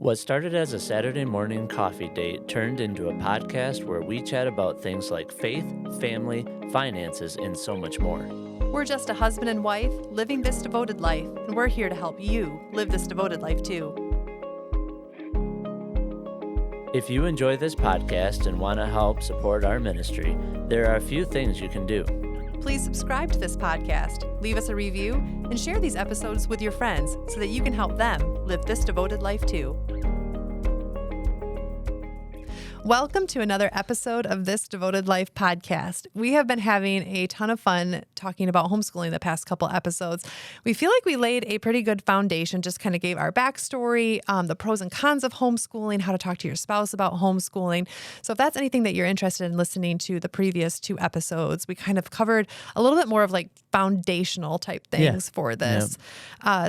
What started as a Saturday morning coffee date turned into a podcast where we chat about things like faith, family, finances, and so much more. We're just a husband and wife living this devoted life, and we're here to help you live this devoted life too. If you enjoy this podcast and want to help support our ministry, there are a few things you can do. Please subscribe to this podcast, leave us a review, and share these episodes with your friends so that you can help them live this devoted life too. Welcome to another episode of This Devoted Life podcast. We have been having a ton of fun talking about homeschooling the past couple episodes. We feel like we laid a pretty good foundation, just kind of gave our backstory, the pros and cons of homeschooling, how to talk to your spouse about homeschooling. So if that's anything that you're interested in listening to the previous two episodes, we kind of covered a little bit more of like foundational type things for this.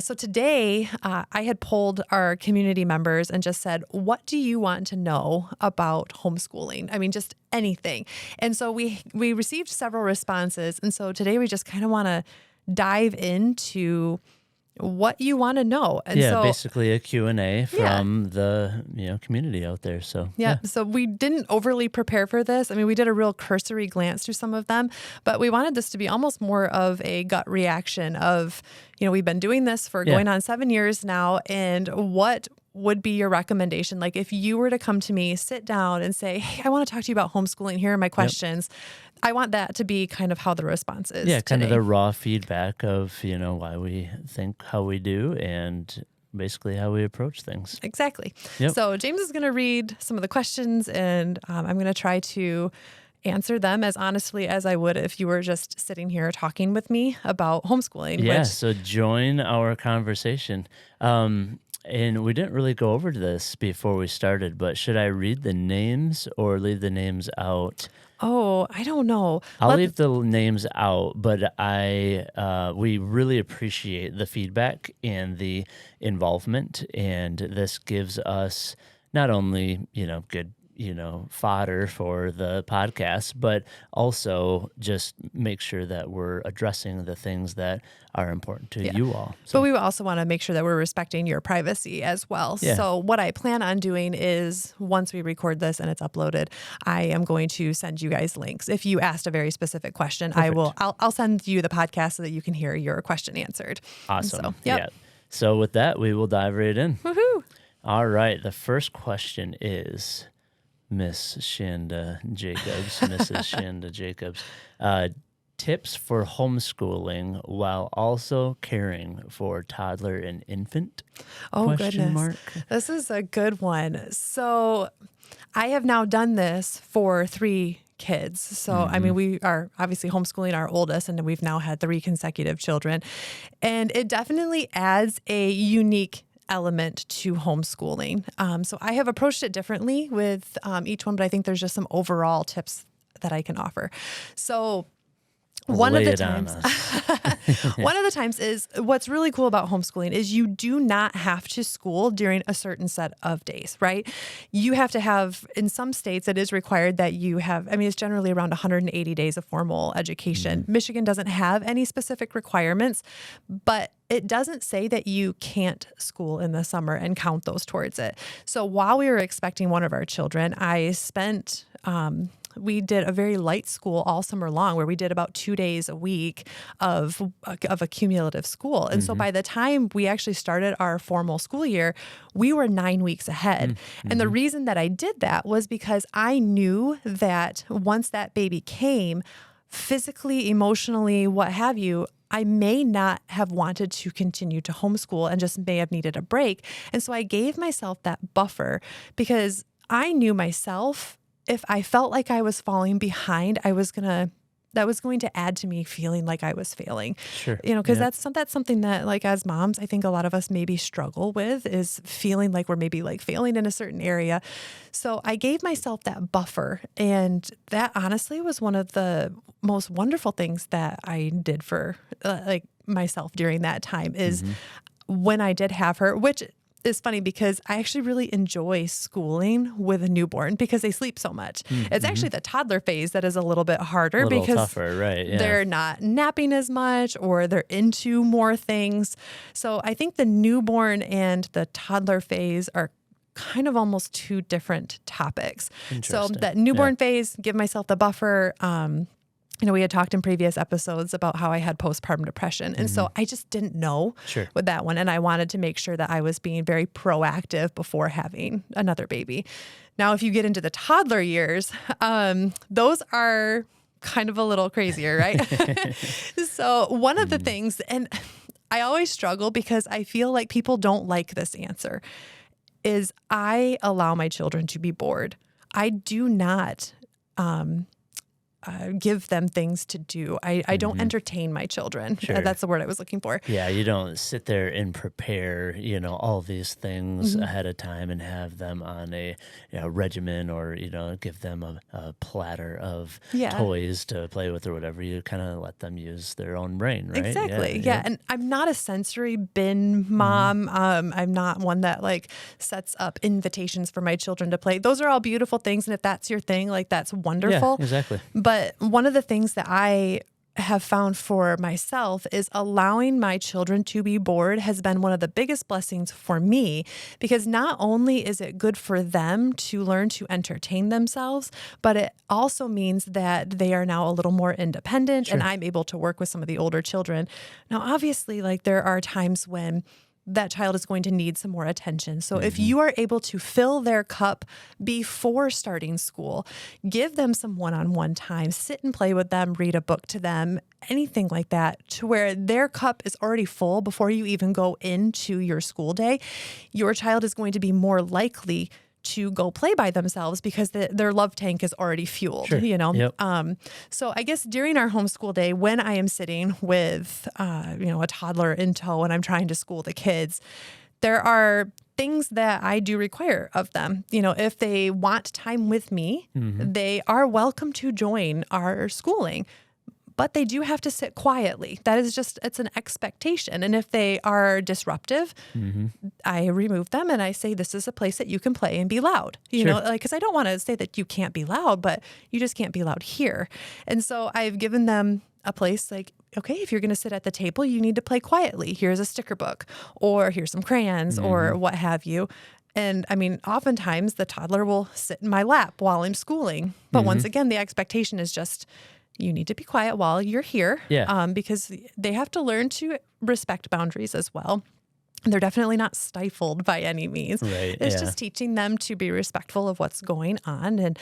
So today I had polled our community members and just said, what do you want to know about homeschooling? I mean, just anything. And so we received several responses. And so today we just kind of want to dive into what you want to know. And so basically a Q&A from the community out there. So so we didn't overly prepare for this. I mean, we did a real cursory glance through some of them, but we wanted this to be almost more of a gut reaction of, we've been doing this for going on 7 years now, and what would be your recommendation? Like if you were to come to me, sit down and say, hey, I want to talk to you about homeschooling. Here are my questions. I want that to be kind of how the response is. Yeah, kind of the raw feedback of, why we think how we do and basically how we approach things. Exactly. So James is going to read some of the questions, and I'm going to try to answer them as honestly as I would if you were just sitting here talking with me about homeschooling. Yeah, so join our conversation. And we didn't really go over this before we started, but should I read the names or leave the names out? Oh, I don't know. I'll leave the names out, but we really appreciate the feedback and the involvement, and this gives us not only, good fodder for the podcast, but also just make sure that we're addressing the things that are important to you all. So. But we also want to make sure that we're respecting your privacy as well. Yeah. So what I plan on doing is once we record this and it's uploaded, I am going to send you guys links. If you asked a very specific question, Perfect. I'll send you the podcast so that you can hear your question answered. Awesome. So with that, we will dive right in. Woohoo! All right. The first question is Miss Shanda Jacobs, Mrs. Shanda Jacobs. Tips for homeschooling while also caring for toddler and infant? Oh, goodness. This is a good one. So I have now done this for 3 kids. So, I mean, we are obviously homeschooling our oldest, and we've now had 3 consecutive children. And it definitely adds a unique element to homeschooling. So I have approached it differently with each one, but I think there's just some overall tips that I can offer. So one of the times is what's really cool about homeschooling is you do not have to school during a certain set of days, right? You have to have, in some states, it is required that you have, it's generally around 180 days of formal education. Michigan doesn't have any specific requirements, but it doesn't say that you can't school in the summer and count those towards it. So while we were expecting one of our children, we did a very light school all summer long where we did about 2 days a week of a cumulative school. And so by the time we actually started our formal school year, we were 9 weeks ahead. And the reason that I did that was because I knew that once that baby came, physically, emotionally, what have you, I may not have wanted to continue to homeschool and just may have needed a break. And so I gave myself that buffer because I knew myself, if I felt like I was falling behind, that was going to add to me feeling like I was failing. Sure. Because that's something that, like, as moms, I think a lot of us maybe struggle with, is feeling like we're maybe like failing in a certain area. So I gave myself that buffer, and that honestly was one of the most wonderful things that I did for myself during that time is when I did have her, which is funny because I actually really enjoy schooling with a newborn because they sleep so much. Mm-hmm. It's actually the toddler phase that is a little bit harder because tougher, right? Yeah. They're not napping as much or they're into more things. So I think the newborn and the toddler phase are kind of almost two different topics. So Interesting. that newborn phase, give myself the buffer. We had talked in previous episodes about how I had postpartum depression. And so I just didn't know Sure. with that one. And I wanted to make sure that I was being very proactive before having another baby. Now, if you get into the toddler years, those are kind of a little crazier, right? So one of the things, and I always struggle because I feel like people don't like this answer, is I allow my children to be bored. I do not give them things to do. I don't entertain my children. Sure. That's the word I was looking for. Yeah, you don't sit there and prepare, all these things ahead of time and have them on a regimen or, give them a platter of toys to play with or whatever. You kind of let them use their own brain, right? Exactly. Yeah. And I'm not a sensory bin mom. I'm not one that sets up invitations for my children to play. Those are all beautiful things. And if that's your thing, that's wonderful. Yeah, exactly. But one of the things that I have found for myself is allowing my children to be bored has been one of the biggest blessings for me, because not only is it good for them to learn to entertain themselves, but it also means that they are now a little more independent and I'm able to work with some of the older children. Now, obviously, there are times when that child is going to need some more attention. So if you are able to fill their cup before starting school, give them some one-on-one time, sit and play with them, read a book to them, anything like that, to where their cup is already full before you even go into your school day, your child is going to be more likely to go play by themselves because their love tank is already fueled, Yep. So I guess during our homeschool day, when I am sitting with, a toddler in tow and I'm trying to school the kids, there are things that I do require of them. If they want time with me, they are welcome to join our schooling. But they do have to sit quietly. That is it's an expectation. And if they are disruptive, I remove them and I say, this is a place that you can play and be loud. Because I don't want to say that you can't be loud, but you just can't be loud here. And so I've given them a place okay, if you're going to sit at the table, you need to play quietly. Here's a sticker book, or here's some crayons, or what have you. And I mean, oftentimes the toddler will sit in my lap while I'm schooling. But once again, the expectation is just, you need to be quiet while you're here, because they have to learn to respect boundaries as well. They're definitely not stifled by any means. Right, it's just teaching them to be respectful of what's going on. And,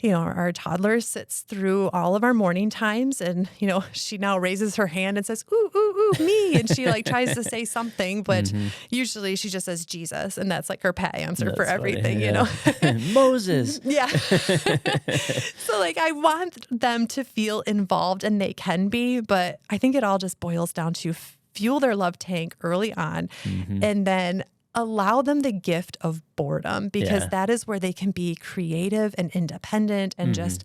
our toddler sits through all of our morning times and, she now raises her hand and says, ooh, ooh, ooh, me. And she tries to say something, but usually she just says Jesus. And that's her pet answer for everything, Moses. Yeah. So I want them to feel involved, and they can be, but I think it all just boils down to fuel their love tank early on, and then allow them the gift of boredom, because that is where they can be creative and independent and just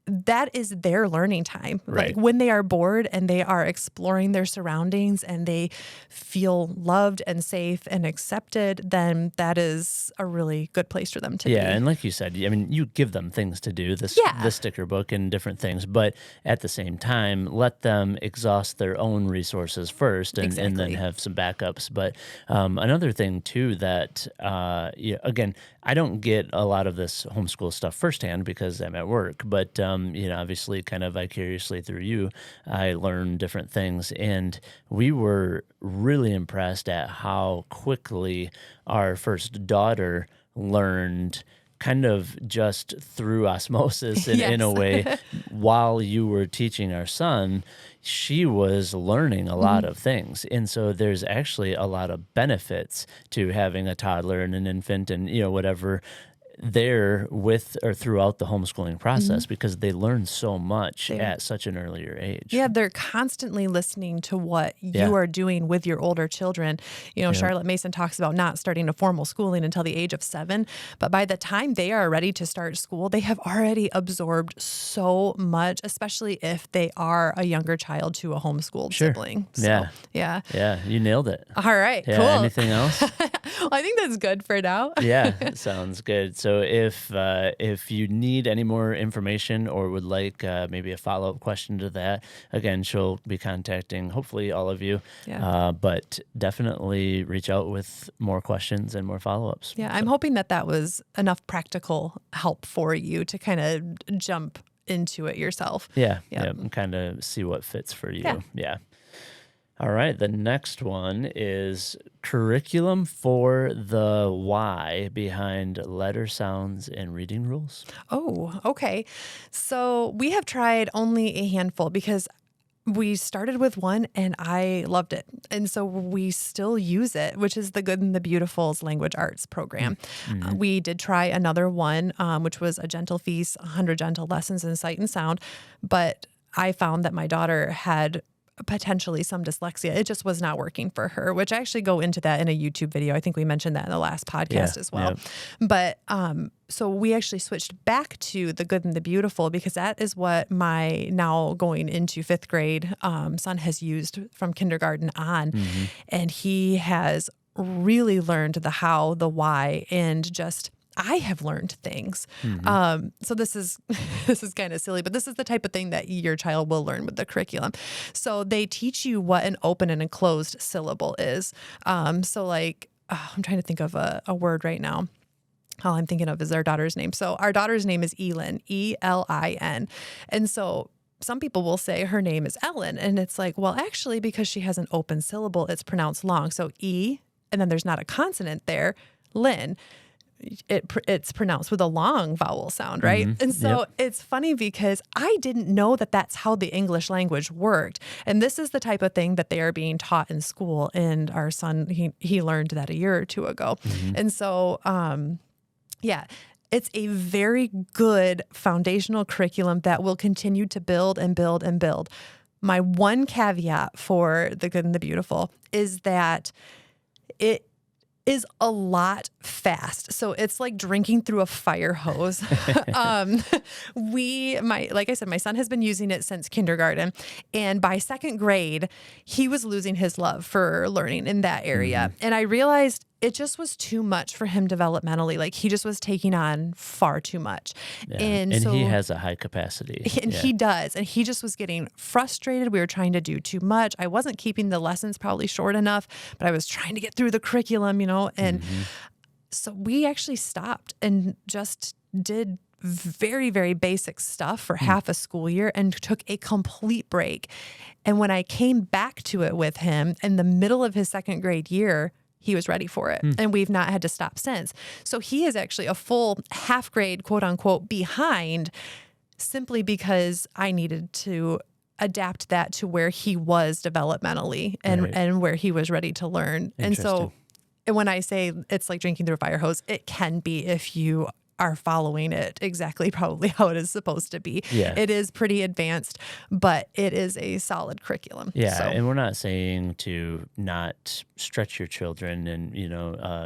that is their learning time. Right. When they are bored and they are exploring their surroundings and they feel loved and safe and accepted, then that is a really good place for them to be. Yeah, and like you said, you give them things to do, the sticker book and different things, but at the same time, let them exhaust their own resources first and then have some backups. But another thing, too, that, again, I don't get a lot of this homeschool stuff firsthand because I'm at work, but obviously kind of vicariously through you, I learn different things. And we were really impressed at how quickly our first daughter learned, kind of just through osmosis in a way. While you were teaching our son, she was learning a lot of things. And so there's actually a lot of benefits to having a toddler and an infant and, whatever there with or throughout the homeschooling process, because they learn so much at such an earlier age. Yeah, they're constantly listening to what you are doing with your older children. Charlotte Mason talks about not starting a formal schooling until the age of 7, but by the time they are ready to start school, they have already absorbed so much, especially if they are a younger child to a homeschooled sibling. So, Yeah, you nailed it. All right, yeah, cool. Anything else? Well, I think that's good for now. Yeah, sounds good. So if you need any more information or would like maybe a follow-up question to that, again, she'll be contacting hopefully all of you. Yeah. But definitely reach out with more questions and more follow-ups. Yeah, I'm hoping that was enough practical help for you to kind of jump into it yourself. Yeah, Yep. yeah, kind of see what fits for you. Yeah. Yeah. All right, the next one is curriculum for the why behind letter sounds and reading rules. Oh, okay. So we have tried only a handful because we started with one and I loved it. And so we still use it, which is the Good and the Beautiful's language arts program. We did try another one, which was a gentle feast, 100 gentle lessons in sight and sound. But I found that my daughter had potentially some dyslexia. It just was not working for her, which I actually go into that in a YouTube video. I think we mentioned that in the last podcast as well. But so we actually switched back to the Good and the Beautiful because that is what my now going into 5th grade son has used from kindergarten on. And he has really learned the how, the why, and just I have learned things. So this is kind of silly, but this is the type of thing that your child will learn with the curriculum. So they teach you what an open and a closed syllable is. So like, I'm trying to think of a word right now. All I'm thinking of is our daughter's name. So our daughter's name is Elin, E-L-I-N. And so some people will say her name is Ellen. And it's like, well, actually, because she has an open syllable, it's pronounced long. So E, and then there's not a consonant there, Lynn. It's pronounced with a long vowel sound, right? And so it's funny because I didn't know that that's how the English language worked. And this is the type of thing that they are being taught in school. And our son, he learned that a year or two ago. And so, yeah, it's a very good foundational curriculum that will continue to build and build and build. My one caveat for the Good and the Beautiful is that it is a lot fast. So it's like drinking through a fire hose. Like I said, my son has been using it since kindergarten. And by 2nd grade, he was losing his love for learning in that area. And I realized it just was too much for him developmentally. Like he just was taking on far too much. Yeah. And so he so has a high capacity. and he does. And he just was getting frustrated. We were trying to do too much. I wasn't keeping the lessons probably short enough, but I was trying to get through the curriculum, and so we actually stopped and just did very, very basic stuff for half a school year and took a complete break. And when I came back to it with him in the middle of his 2nd grade year, he was ready for it. And we've not had to stop since. So he is actually a full half grade, quote unquote, behind simply because I needed to adapt that to where he was developmentally and where he was ready to learn. And so when I say it's like drinking through a fire hose, it can be if you are following it exactly probably how it is supposed to be. Yeah. It is pretty advanced, but it is a solid curriculum. Yeah, So, and we're not saying to not stretch your children and,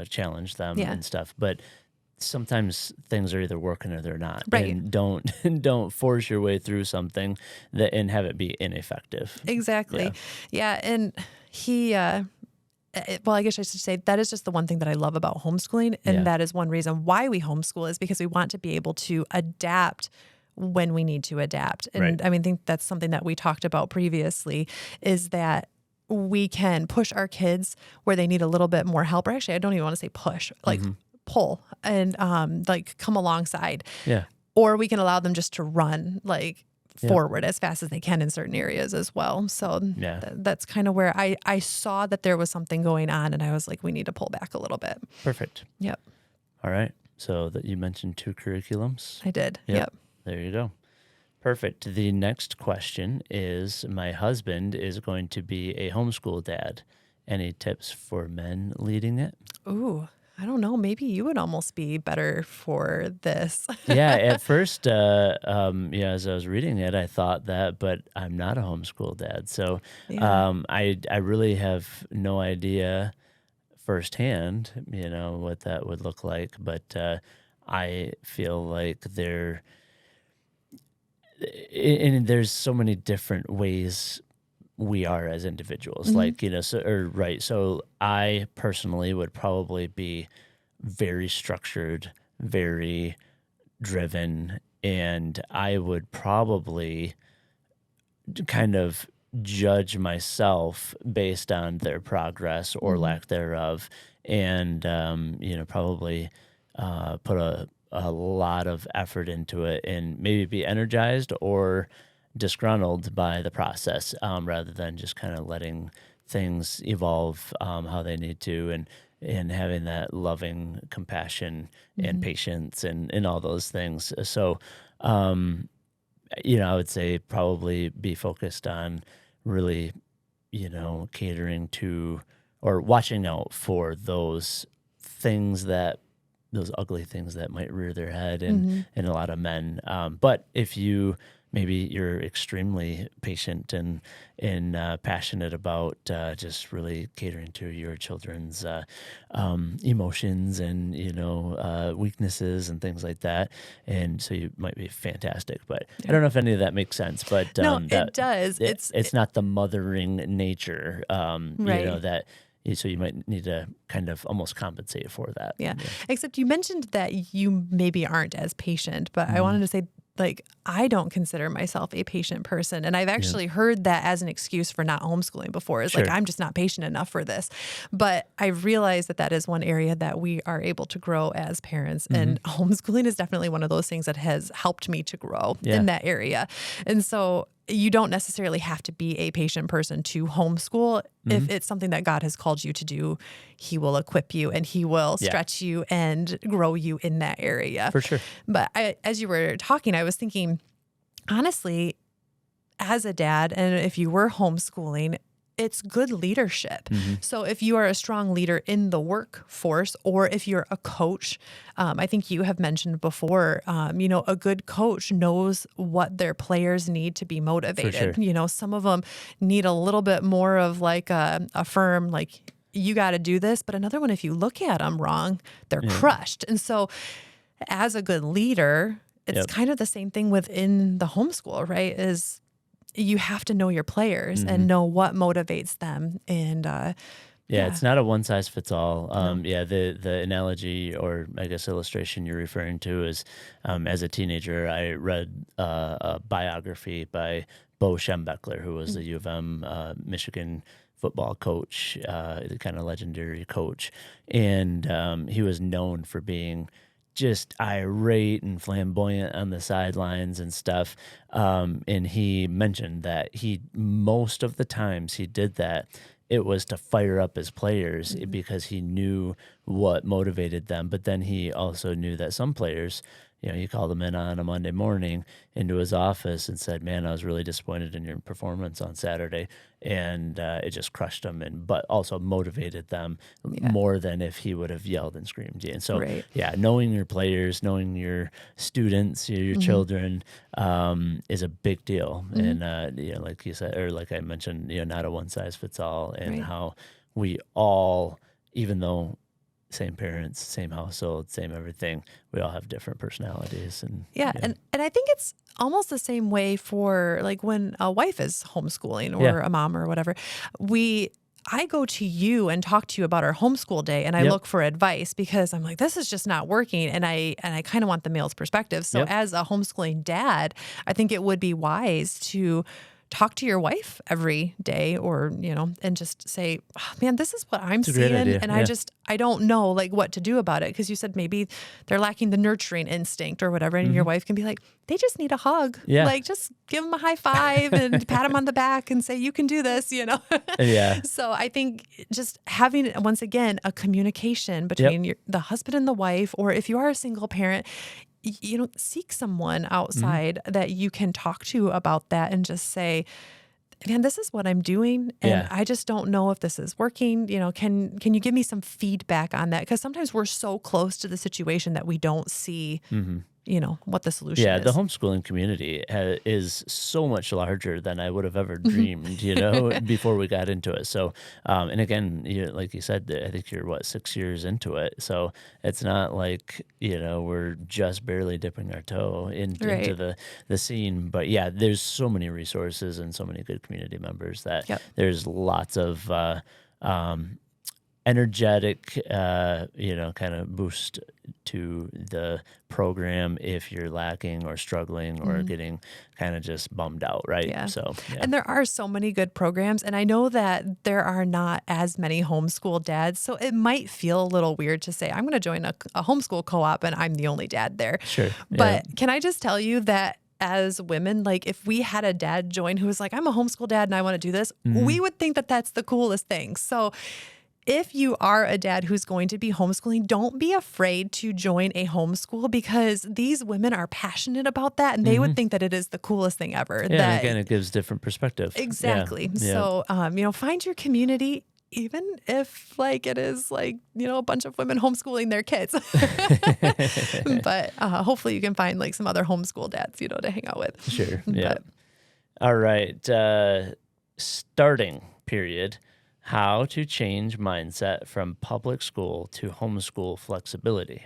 challenge them Yeah. and stuff, but sometimes things are either working or they're not. Right. And don't force your way through something and have it be ineffective. exactly. Yeah. And he, well, I guess I should say that is just the one thing that I love about homeschooling. And Yeah. that is one reason why we homeschool is because we want to be able to adapt when we need to adapt. And Right. I mean, I think that's something that we talked about previously is that we can push our kids where they need a little bit more help. Or actually, I don't even want to say push, like pull and like come alongside. Yeah. Or we can allow them just to run like forward as fast as they can in certain areas as well. So Yeah. that's kind of where I saw that there was something going on and I was like, we need to pull back a little bit. Perfect. Yep. All right. So that you mentioned 2 curriculums. I did. Yep. There you go. Perfect. The next question is, my husband is going to be a homeschool dad. Any tips for men leading it? Ooh, I don't know. Maybe you would almost be better for this. Yeah, at first, as I was reading it, I thought that, but I'm not a homeschool dad. So I really have no idea firsthand, what that would look like. But I feel like there's so many different ways we are as individuals. Like, so I personally would probably be very structured, very driven, and I would probably kind of judge myself based on their progress or lack thereof, and probably put a lot of effort into it, and maybe be energized or disgruntled by the process, rather than just kind of letting things evolve how they need to, and having that loving compassion and patience and all those things. So I would say probably be focused on really, catering to or watching out for those ugly things that might rear their head in a lot of men. But if maybe you're extremely patient and passionate about just really catering to your children's emotions and weaknesses and things like that, and so you might be fantastic. But I don't know if any of that makes sense. But No, it does. It's not the mothering nature, Right. that. So you might need to kind of almost compensate for that. Yeah. Except you mentioned that you maybe aren't as patient, but I wanted to say, like, I don't consider myself a patient person. And I've actually heard that as an excuse for not homeschooling before. It's like, I'm just not patient enough for this. But I realized that is one area that we are able to grow as parents. And homeschooling is definitely one of those things that has helped me to grow in that area. And so you don't necessarily have to be a patient person to homeschool. If it's something that God has called you to do, he will equip you and he will stretch you and grow you in that area. For sure. But as you were talking, I was thinking, honestly, as a dad, and if you were homeschooling, it's good leadership. So if you are a strong leader in the workforce, or if you're a coach, I think you have mentioned before, a good coach knows what their players need to be motivated. Sure. Some of them need a little bit more of like a firm, like, you got to do this. But another one, if you look at them wrong, they're crushed. And so as a good leader, it's kind of the same thing within the homeschool, right? Is you have to know your players and know what motivates them. And it's not a one size fits all. The analogy, or I guess illustration you're referring to, is as a teenager, I read a biography by Bo Schembechler, who was the U of M Michigan football coach, the kind of legendary coach. And he was known for being just irate and flamboyant on the sidelines and stuff. And he mentioned that most of the times he did that, it was to fire up his players because he knew what motivated them. But then he also knew that some players, he called them in on a Monday morning into his office and said, "Man, I was really disappointed in your performance on Saturday." And it just crushed them, but also motivated them more than if he would have yelled and screamed. And so, knowing your players, knowing your students, your children, is a big deal. And, like you said, or like I mentioned, not a one size fits all, and how we all, even though same parents, same household, same everything, we all have different personalities. And and I think it's almost the same way for like when a wife is homeschooling or a mom or whatever. I go to you and talk to you about our homeschool day, and I look for advice because I'm like, this is just not working, and I kind of want the male's perspective. So as a homeschooling dad, I think it would be wise to talk to your wife every day, or, and just say, oh, man, this is what I'm seeing. And I don't know like what to do about it. Cause you said maybe they're lacking the nurturing instinct or whatever. And your wife can be like, they just need a hug. Like, just give them a high five and pat them on the back and say, you can do this, So I think just having, once again, a communication between the husband and the wife, or if you are a single parent, seek someone outside that you can talk to about that and just say, man, this is what I'm doing, and I just don't know if this is working. Can you give me some feedback on that? Because sometimes we're so close to the situation that we don't see what the solution Yeah, is. the homeschooling community is so much larger than I would have ever dreamed, before we got into it. So, and again, like you said, I think you're 6 years into it. So it's not like, we're just barely dipping our toe into Right. the scene. But yeah, there's so many resources and so many good community members that Yep. there's lots of, energetic, kind of boost to the program if you're lacking or struggling or getting kind of just bummed out, right? Yeah. So, yeah. And there are so many good programs. And I know that there are not as many homeschool dads. So it might feel a little weird to say, I'm going to join a homeschool co-op and I'm the only dad there. Sure. But can I just tell you that as women, like if we had a dad join who was like, I'm a homeschool dad and I want to do this, we would think that that's the coolest thing. So if you are a dad who's going to be homeschooling, don't be afraid to join a homeschool because these women are passionate about that and they would think that it is the coolest thing ever. Yeah, and again, it gives different perspective. Exactly. Yeah. So, find your community, even if it is a bunch of women homeschooling their kids. But hopefully you can find some other homeschool dads, to hang out with. Sure. Yeah. All right. Starting period. How to change mindset from public school to homeschool flexibility.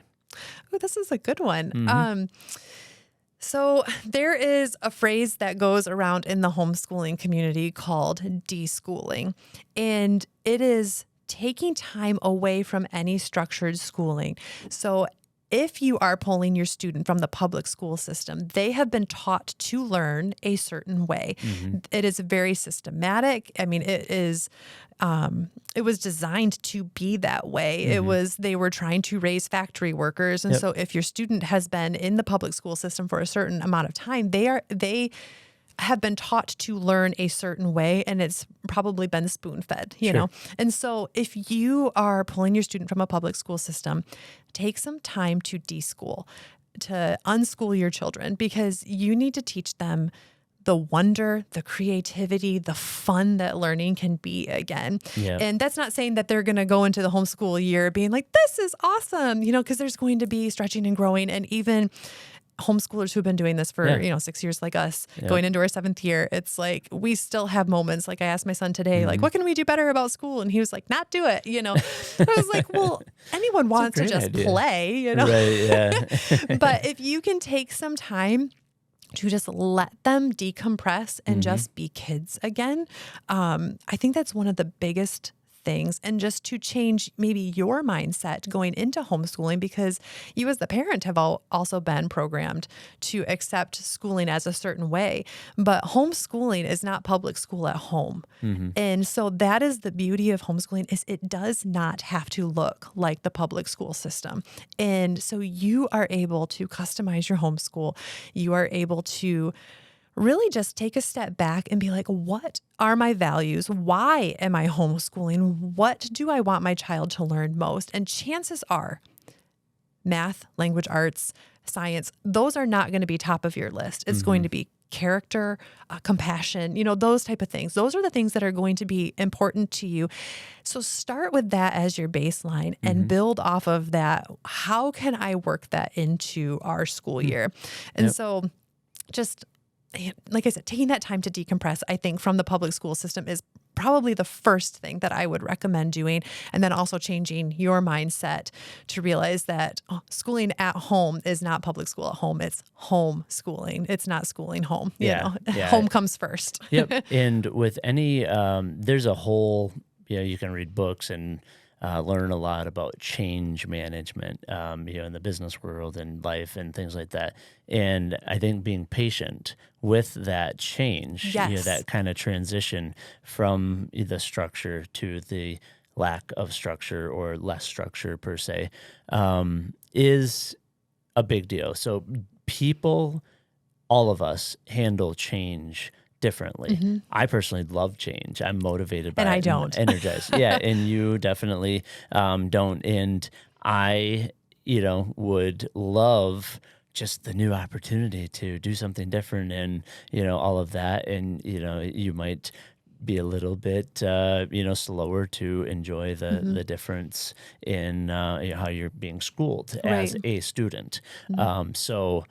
Oh, this is a good one. So there is a phrase that goes around in the homeschooling community called deschooling, and it is taking time away from any structured schooling. So if you are pulling your student from the public school system, they have been taught to learn a certain way. It is very systematic. I mean, it was designed to be that way. They were trying to raise factory workers. And so if your student has been in the public school system for a certain amount of time, they have been taught to learn a certain way, and it's probably been spoon-fed, you know? And so if you are pulling your student from a public school system, take some time to deschool, to unschool your children, because you need to teach them the wonder, the creativity, the fun that learning can be again. And that's not saying that they're going to go into the homeschool year being like, this is awesome, because there's going to be stretching and growing. And even homeschoolers who've been doing this for 6 years like us, going into our 7th year, it's like we still have moments. Like I asked my son today, what can we do better about school? And he was like, not do it. I was like, well, anyone wants to just play, Right, But if you can take some time to just let them decompress and just be kids again, I think that's one of the biggest things, and just to change maybe your mindset going into homeschooling, because you as the parent have also been programmed to accept schooling as a certain way. But homeschooling is not public school at home. And so that is the beauty of homeschooling, is it does not have to look like the public school system. And so you are able to customize your homeschool. You are able to really just take a step back and be like, what are my values? Why am I homeschooling? What do I want my child to learn most? And chances are math, language arts, science, those are not going to be top of your list. It's going to be character, compassion, those type of things. Those are the things that are going to be important to you. So start with that as your baseline and build off of that. How can I work that into our school year? And so just, like I said, taking that time to decompress, I think, from the public school system is probably the first thing that I would recommend doing. And then also changing your mindset to realize that schooling at home is not public school at home. It's homeschooling. It's not schooling home. Home comes first. And with any, there's a whole, you can read books and learn a lot about change management, in the business world and life and things like that. And I think being patient with that change, that kind of transition from the structure to the lack of structure or less structure per se, is a big deal. So people, all of us, handle change differently. I personally love change. I'm motivated by it. And I don't. Energized. And you definitely don't. And I, would love just the new opportunity to do something different and, all of that. And, you might be a little bit, slower to enjoy the difference in how you're being schooled as Right. a student. So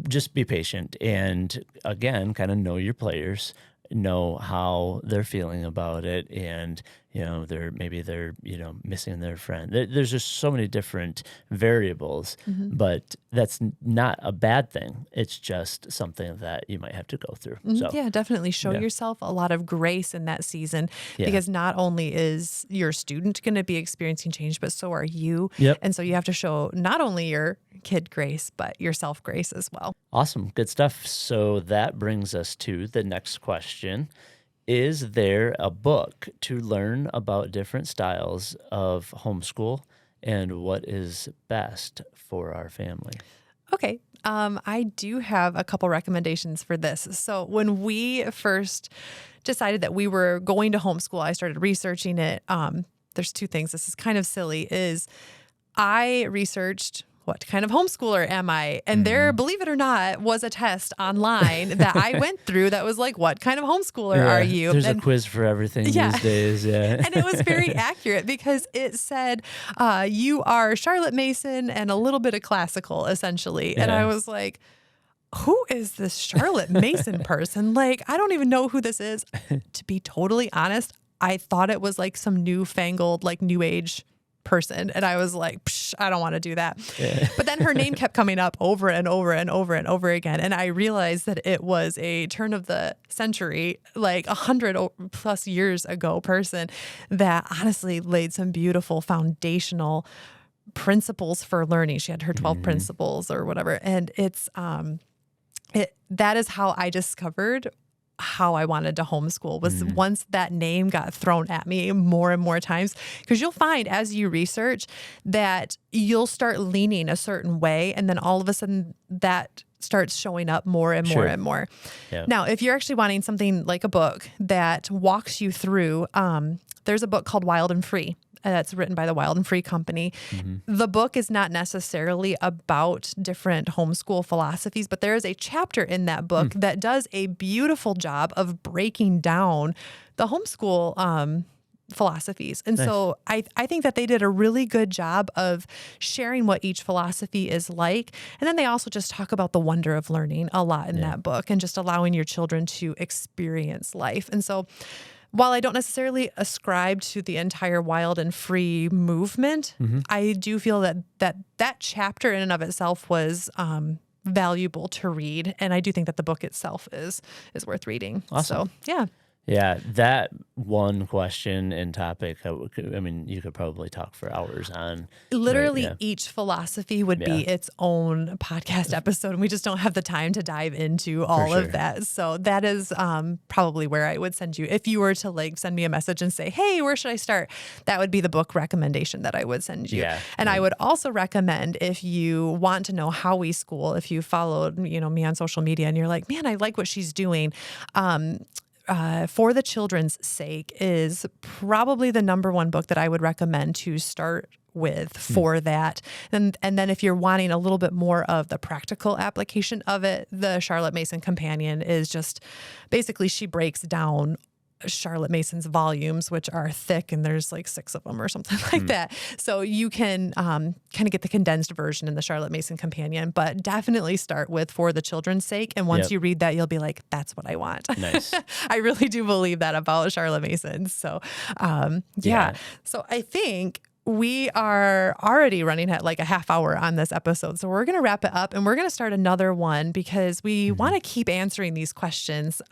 just be patient and, again, kind of know your players, know how they're feeling about it, and they're missing their friend. There's just so many different variables, but that's not a bad thing. It's just something that you might have to go through. So Yeah, definitely show yeah. yourself a lot of grace in that season, Yeah. because not only is your student going to be experiencing change, but so are you. Yep. And so you have to show not only your kid grace, but yourself grace as well. Awesome. Good stuff. So that brings us to the next question. Is there a book to learn about different styles of homeschool and what is best for our family? Okay. I do have a couple recommendations for this. So when we first decided that we were going to homeschool, I started researching it. There's two things. This is kind of silly. Is I researched what kind of homeschooler am I? And there, believe it or not, was a test online that I went through that was like, what kind of homeschooler are you? There's a quiz for everything these days. Yeah. And it was very accurate because it said, you are Charlotte Mason and a little bit of classical, essentially. And I was like, who is this Charlotte Mason person? Like, I don't even know who this is. To be totally honest, I thought it was like some newfangled, like new age person. And I was like, I don't want to do that. Yeah. But then her name kept coming up over and over and over and over again. And I realized that it was a turn of the century, like 100 plus years ago person that honestly laid some beautiful foundational principles for learning. She had her 12 principles or whatever. And it's, that is how I discovered how I wanted to homeschool, was once that name got thrown at me more and more times. Because you'll find as you research that you'll start leaning a certain way, and then all of a sudden that starts showing up more and more and more. Yeah. Now, if you're actually wanting something like a book that walks you through, there's a book called Wild and Free. That's written by the Wild and Free Company. The book is not necessarily about different homeschool philosophies, but there is a chapter in that book that does a beautiful job of breaking down the homeschool philosophies. And so I think that they did a really good job of sharing what each philosophy is like. And then they also just talk about the wonder of learning a lot in that book, and just allowing your children to experience life. And so while I don't necessarily ascribe to the entire Wild and Free movement, I do feel that chapter in and of itself was valuable to read. And I do think that the book itself is worth reading. Awesome. So, yeah. Yeah, that one question and topic, you could probably talk for hours on. Literally each philosophy would be its own podcast episode, and we just don't have the time to dive into all of that. So that is probably where I would send you. If you were to send me a message and say, hey, where should I start? That would be the book recommendation that I would send you. Yeah. And I would also recommend, if you want to know how we school, if you followed me on social media and you're like, man, I like what she's doing, For the Children's Sake is probably the number one book that I would recommend to start with for that. And then if you're wanting a little bit more of the practical application of it, the Charlotte Mason Companion is just basically, she breaks down Charlotte Mason's volumes, which are thick, and there's 6 of them or something like that. So you can kind of get the condensed version in the Charlotte Mason Companion, but definitely start with For the Children's Sake. And once you read that, you'll be like, that's what I want. Nice. I really do believe that about Charlotte Mason. So, So I think we are already running at a half hour on this episode. So we're going to wrap it up, and we're going to start another one because we want to keep answering these questions.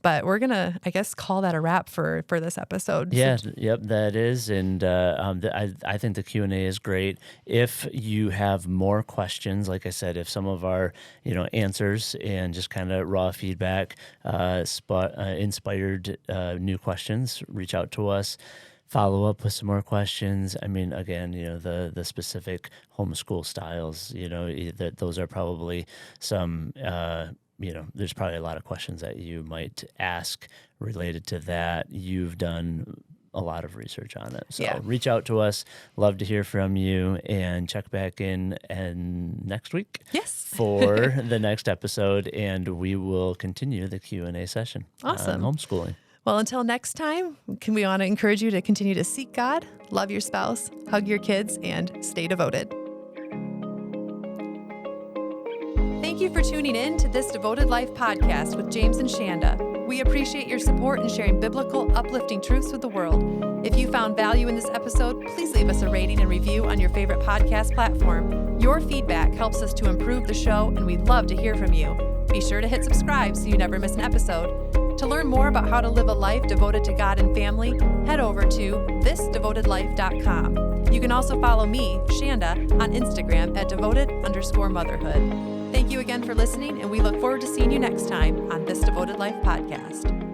But we're going to, I guess, call that a wrap for this episode. Yeah, that is. And I think the Q&A is great. If you have more questions, like I said, if some of our, answers and just kind of raw feedback inspired new questions, reach out to us. Follow up with some more questions. Again, the specific homeschool styles, those are probably some, there's probably a lot of questions that you might ask related to that. You've done a lot of research on it. So reach out to us. Love to hear from you, and check back in next week. Yes. For the next episode, and we will continue the Q&A session. Awesome. On homeschooling. Well, until next time, we want to encourage you to continue to seek God, love your spouse, hug your kids, and stay devoted. Thank you for tuning in to this Devoted Life podcast with James and Shanda. We appreciate your support in sharing biblical, uplifting truths with the world. If you found value in this episode, please leave us a rating and review on your favorite podcast platform. Your feedback helps us to improve the show, and we'd love to hear from you. Be sure to hit subscribe so you never miss an episode. To learn more about how to live a life devoted to God and family, head over to thisdevotedlife.com. You can also follow me, Shanda, on Instagram at devoted_motherhood. Thank you again for listening, and we look forward to seeing you next time on This Devoted Life podcast.